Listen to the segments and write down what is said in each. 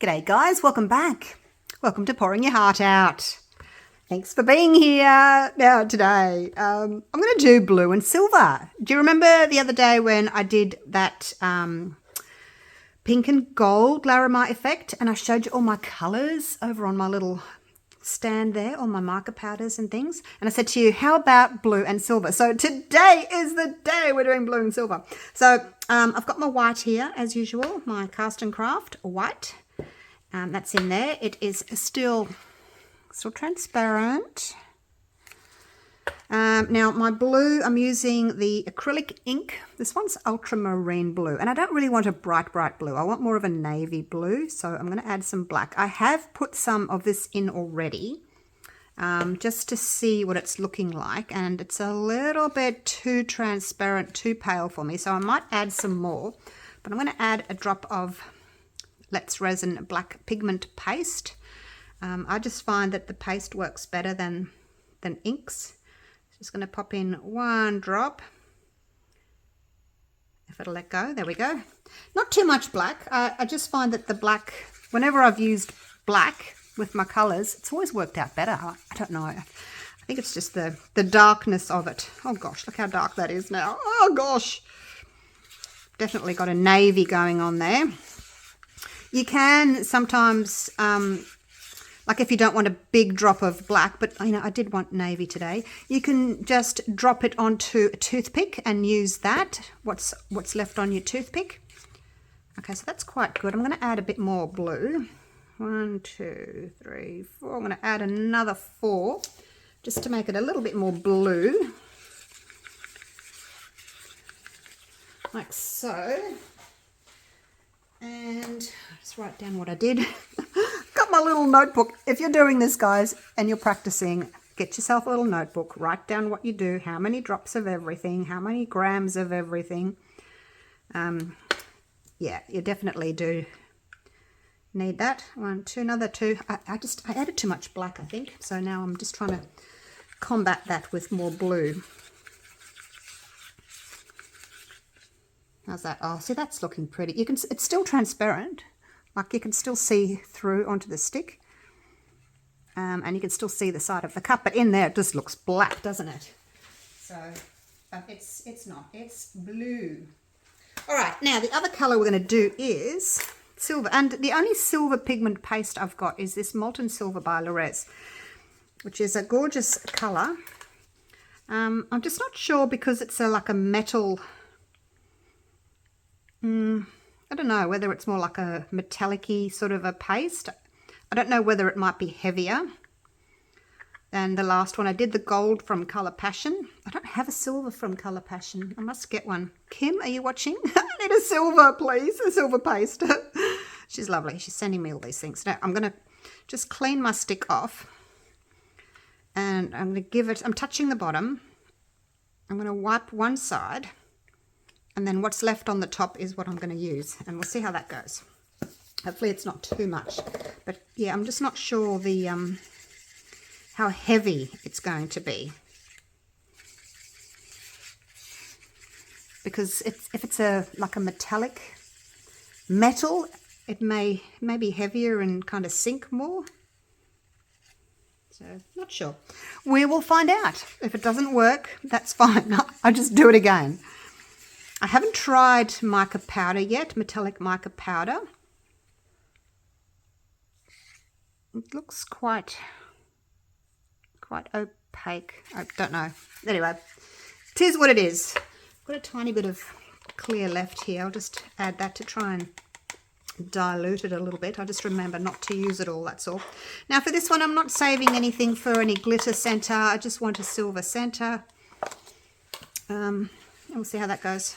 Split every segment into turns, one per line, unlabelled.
G'day guys, welcome back. Welcome to Pouring Your Heart Out. Thanks for being here. Now today, I'm going to do blue and silver. Do you remember the other day when I did that pink and gold Larimar effect and I showed you all my colours over on my little stand there, all my marker powders and things, and I said to you, how about blue and silver? So today is the day we're doing blue and silver. So I've got my white here as usual, my Cast and Craft white. That's in there. It is still transparent. Now my blue, I'm using the acrylic ink. This one's ultramarine blue, and I don't really want a bright blue. I want more of a navy blue, so I'm going to add some black. I have put some of this in already, just to see what it's looking like, and it's a little bit too transparent, too pale for me, so I might add some more, but I'm going to add a drop of Let's Resin black pigment paste. I just find that the paste works better than inks. Just going to pop in one drop. If it'll let go, there we go. Not too much black. I just find that the black, whenever I've used black with my colours, it's always worked out better. I don't know. I think it's just the darkness of it. Oh gosh, look how dark that is now. Oh gosh. Definitely got a navy going on there. You can sometimes, like if you don't want a big drop of black, but you know, I did want navy today, you can just drop it onto a toothpick and use that, what's left on your toothpick. Okay, so that's quite good. I'm going to add a bit more blue. 1, 2, 3, 4. I'm going to add another 4 just to make it a little bit more blue. Like so. And just write down what I did. Got my little notebook. If you're doing this, guys, and you're practicing, get yourself a little notebook. Write down what you do, how many drops of everything, how many grams of everything. Yeah, you definitely do need that. 1, 2, another 2. I added too much black, I think. So now I'm just trying to combat that with more blue. How's that? Oh, see, that's looking pretty. You can, it's still transparent, like you can still see through onto the stick, and you can still see the side of the cup, but in there it just looks black, doesn't it? So it's not, it's blue. All right, now the other color we're going to do is silver, and the only silver pigment paste I've got is this Molten Silver by Lores, which is a gorgeous color. I'm just not sure because it's like a metal. I don't know whether it's more like a metallic-y sort of a paste. I don't know whether it might be heavier than the last one. I did the gold from Colour Passion. I don't have a silver from Colour Passion. I must get one. Kim, are you watching? I need a silver, please. A silver paste. She's lovely. She's sending me all these things. Now I'm going to just clean my stick off. And I'm going to give it, I'm touching the bottom. I'm going to wipe one side. And then what's left on the top is what I'm going to use, and we'll see how that goes. Hopefully it's not too much, but yeah, I'm just not sure the how heavy it's going to be, because if it's like a metallic metal, it may be heavier and kind of sink more. So not sure. We will find out. If it doesn't work, that's fine. I'll just do it again. I haven't tried mica powder yet, metallic mica powder. It looks quite opaque. I don't know. Anyway, it is what it is. I've got a tiny bit of clear left here. I'll just add that to try and dilute it a little bit. I just remember not to use it all, that's all. Now for this one, I'm not saving anything for any glitter center. I just want a silver center. And we'll see how that goes.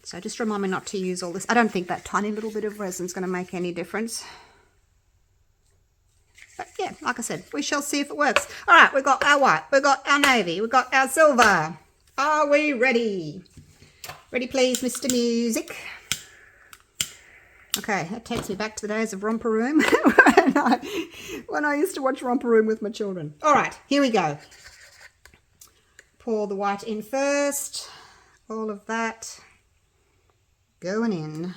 So just remind me not to use all this. I don't think that tiny little bit of resin is going to make any difference. But yeah, like I said, we shall see if it works. All right, we've got our white, we've got our navy, we've got our silver. Are we ready? Ready, please, Mr. Music. Okay, that takes me back to the days of Romper Room when I used to watch Romper Room with my children. All right, here we go. Pour the white in first. All of that going in.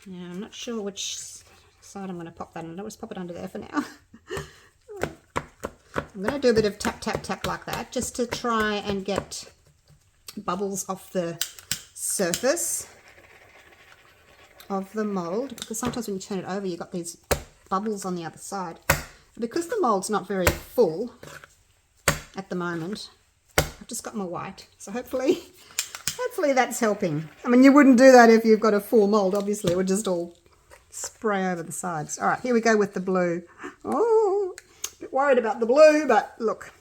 Now, I'm not sure which side I'm going to pop that on. I'll just pop it under there for now. I'm going to do a bit of tap, tap, tap like that, just to try and get bubbles off the surface of the mold, because sometimes when you turn it over, you've got these bubbles on the other side. Because the mold's not very full at the moment, I've just got my white, so hopefully that's helping. I mean, you wouldn't do that if you've got a full mold, obviously. It would just all spray over the sides. All right, here we go with the blue. Oh, a bit worried about the blue, but look,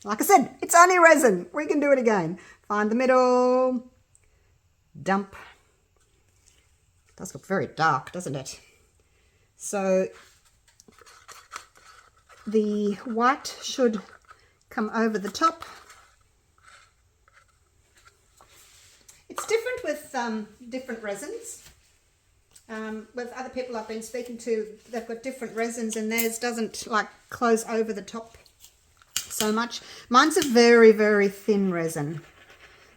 like I said, it's only resin. We can do it again. Find the middle, dump. It does look very dark, doesn't it? So the white should come over the top. It's different with different resins. With other people I've been speaking to, they've got different resins and theirs doesn't like close over the top so much. Mine's a very, very thin resin.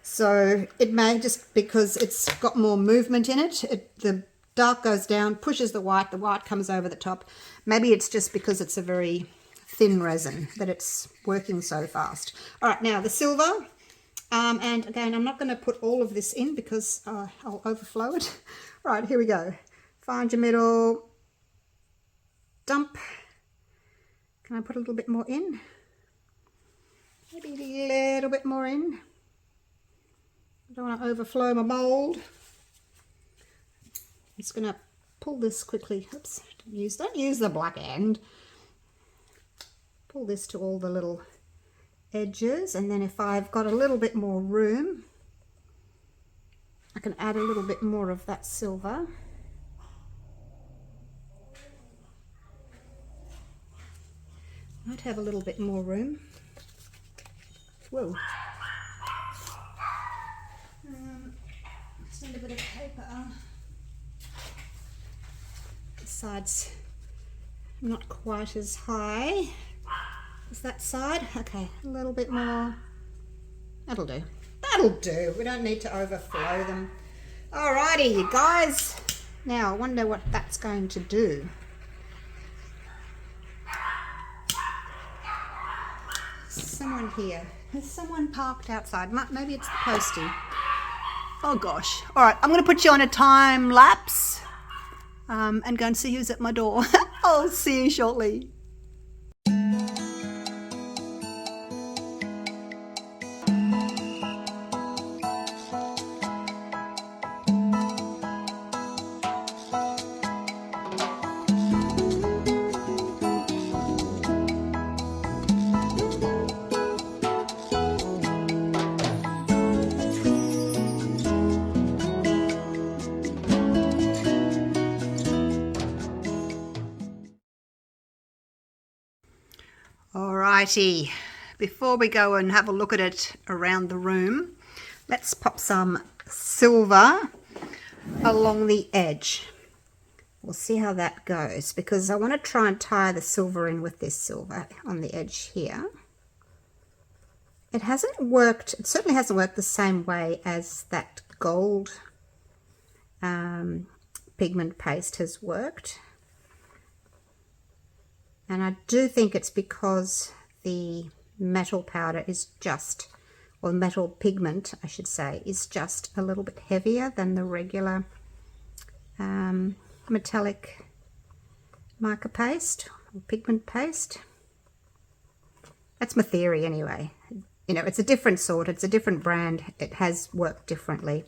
So it may just because it's got more movement in it, the dark goes down, pushes the white comes over the top. Maybe it's just because it's a very thin resin that it's working so fast. All right, now the silver. And again, I'm not going to put all of this in because I'll overflow it. Right, here we go. Find your middle, dump. Can I put a little bit more in? Maybe a little bit more in. I don't want to overflow my mold. I'm just going to pull this quickly. Oops, don't use the black end. Pull this to all the little edges, and then if I've got a little bit more room, I can add a little bit more of that silver. Might have a little bit more room. Whoa. Just need a bit of paper. The side's not quite as high. Is that side? Okay, a little bit more. That'll do. That'll do. We don't need to overflow them. Alrighty, you guys. Now, I wonder what that's going to do. Someone here. There's someone parked outside. Maybe it's the postie. Oh gosh. Alright, I'm going to put you on a time lapse and go and see who's at my door. I'll see you shortly. Alrighty, before we go and have a look at it around the room, let's pop some silver along the edge. We'll see how that goes, because I want to try and tie the silver in with this silver on the edge here. It hasn't worked, it certainly hasn't worked the same way as that gold pigment paste has worked. And I do think it's because the metal powder is just, or metal pigment, I should say, is just a little bit heavier than the regular metallic mica paste or pigment paste. That's my theory anyway. You know, it's a different sort, it's a different brand, it has worked differently.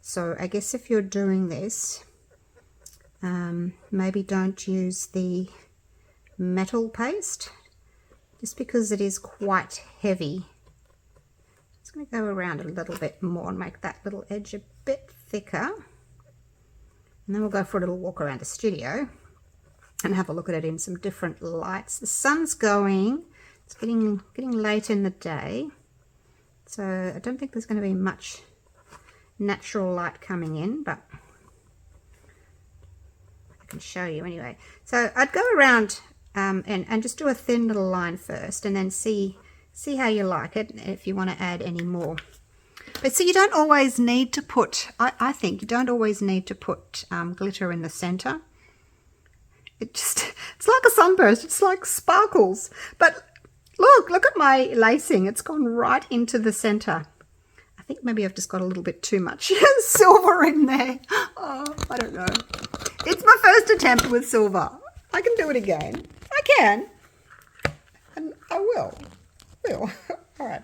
So I guess if you're doing this, maybe don't use the metal paste, just because it is quite heavy. Just going to go around a little bit more and make that little edge a bit thicker, and then we'll go for a little walk around the studio and have a look at it in some different lights. The sun's going, it's getting late in the day, so I don't think there's going to be much natural light coming in, but I can show you anyway. So I'd go around and just do a thin little line first, and then see how you like it, if you want to add any more. But see, you don't always need to put, I think you don't always need to put glitter in the center. It's like a sunburst. It's like sparkles. But look at my lacing. It's gone right into the center. I think maybe I've just got a little bit too much silver in there. Oh, I don't know. It's my first attempt with silver. I can do it again. I can. And I will. All right.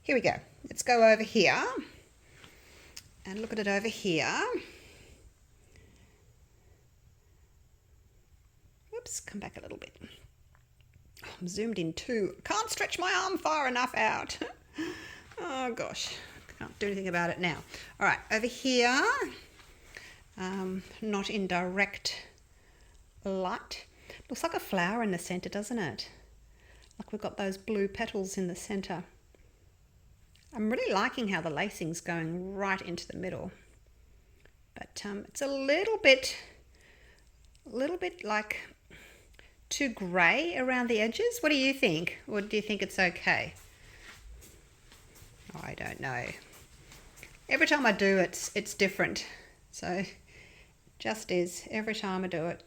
Here we go. Let's go over here. And look at it over here. Whoops, come back a little bit. Oh, I'm zoomed in too. Can't stretch my arm far enough out. Oh gosh, can't do anything about it now. All right, over here, not in direct light. Looks like a flower in the center, doesn't it? Like we've got those blue petals in the center. I'm really liking how the lacing's going right into the middle. But it's a little bit like too grey around the edges. What do you think? Or do you think it's okay? I don't know. Every time I do it, it's different. So just is. Every time I do it,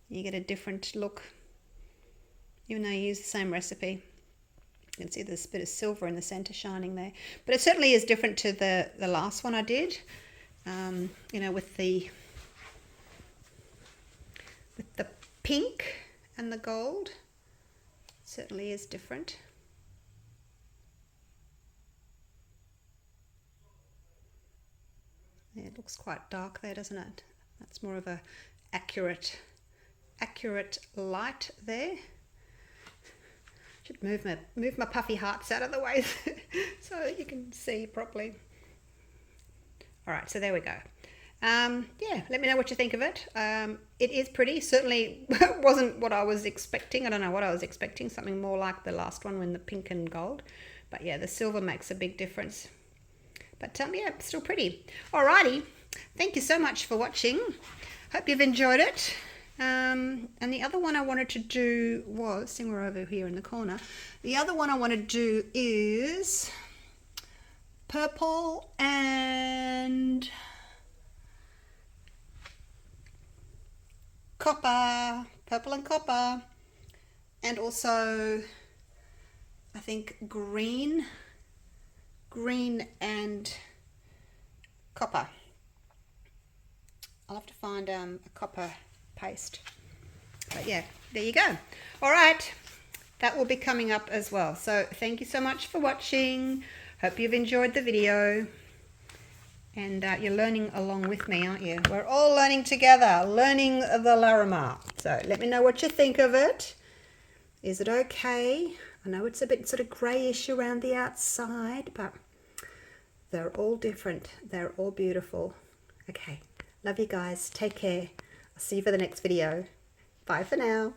you get a different look. Even though you use the same recipe. You can see there's a bit of silver in the center shining there. But it certainly is different to the last one I did. You know, with the pink and the gold. It certainly is different. Yeah, it looks quite dark there, doesn't it? That's more of a accurate light there. Should move my puffy hearts out of the way so that you can see properly. All right, so there we go. Yeah, let me know what you think of it. It is pretty. Certainly wasn't what I was expecting. I don't know what I was expecting. Something more like the last one with the pink and gold. But yeah, the silver makes a big difference. But yeah, still pretty. Alrighty. Thank you so much for watching. Hope you've enjoyed it. And the other one I wanted to do was, seeing we're over here in the corner. The other one I want to do is purple and copper, and also I think green and copper. I'll have to find a copper paste. But yeah, there you go. All right, that will be coming up as well. So thank you so much for watching. Hope you've enjoyed the video. And you're learning along with me, aren't you? We're all learning together, learning the Larimar. So let me know what you think of it. Is it okay? I know it's a bit sort of greyish around the outside, but they're all different. They're all beautiful. Okay, love you guys. Take care. I'll see you for the next video. Bye for now.